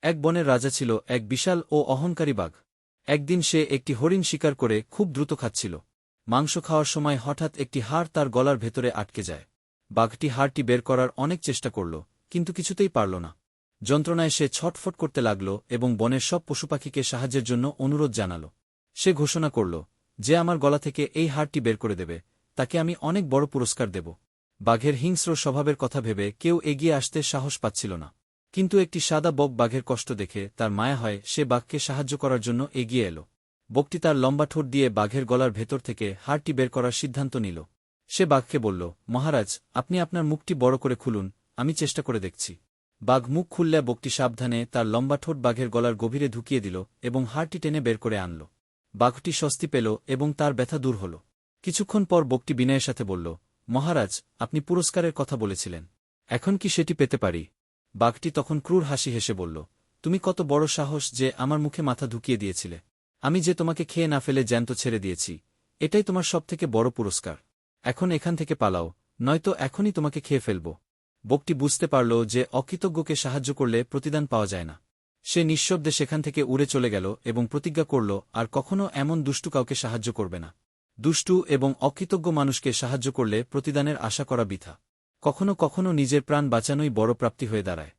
এক বনের রাজা ছিল এক বিশাল ও অহংকারী বাঘ। একদিন সে একটি হরিণ শিকার করে খুব দ্রুত খাচ্ছিল। মাংস খাওয়ার সময় হঠাৎ একটি হাড় তার গলার ভেতরে আটকে যায়। বাঘটি হাড়টি বের করার অনেক চেষ্টা করল, কিন্তু কিছুতেই পারল না। যন্ত্রণায় সে ছটফট করতে লাগল এবং বনের সব পশুপাখিকে সাহায্যের জন্য অনুরোধ জানাল। সে ঘোষণা করল, যে আমার গলা থেকে এই হাড়টি বের করে দেবে, তাকে আমি অনেক বড় পুরস্কার দেব। বাঘের হিংস্র স্বভাবের কথা ভেবে কেউ এগিয়ে আসতে সাহস পাচ্ছিল না। কিন্তু একটি সাদা বক বাঘের কষ্ট দেখে তার মায়া হয়, সে বাঘকে সাহায্য করার জন্য এগিয়ে এল। বকটি তার লম্বা ঠোঁট দিয়ে বাঘের গলার ভেতর থেকে হাড়টি বের করার সিদ্ধান্ত নিল। সে বাঘকে বলল, মহারাজ, আপনি আপনার মুখটি বড় করে খুলুন, আমি চেষ্টা করে দেখছি। বাঘ মুখ খুললে বকটি সাবধানে তার লম্বা ঠোঁট বাঘের গলার গভীরে ঢুকিয়ে দিল এবং হাড়টি টেনে বের করে আনল। বাঘটি স্বস্তি পেল এবং তার ব্যথা দূর হল। কিছুক্ষণ পর বকটি বিনয়ের সাথে বলল, মহারাজ, আপনি পুরস্কারের কথা বলেছিলেন, এখন কি সেটি পেতে পারি? বাঘটি তখন ক্রূর হাসি হেসে বলল, তুমি কত বড় সাহস যে আমার মুখে মাথা ঢুকিয়ে দিয়েছিলে! আমি যে তোমাকে খেয়ে না ফেলে জ্যান্ত ছেড়ে দিয়েছি, এটাই তোমার সবথেকে বড় পুরস্কার। এখন এখান থেকে পালাও, নয়তো এখনই তোমাকে খেয়ে ফেলব। বকটি বুঝতে পারল যে অকৃতজ্ঞকে সাহায্য করলে প্রতিদান পাওয়া যায় না। সে নিঃশব্দে সেখান থেকে উড়ে চলে গেল এবং প্রতিজ্ঞা করল আর কখনও এমন দুষ্টু কাউকে সাহায্য করবে না। দুষ্টু এবং অকৃতজ্ঞ মানুষকে সাহায্য করলে প্রতিদানের আশা করা বৃথা। কখনো কখনো নিজের প্রাণ বাঁচানোই বড় প্রাপ্তি হয়ে দাঁড়ায়।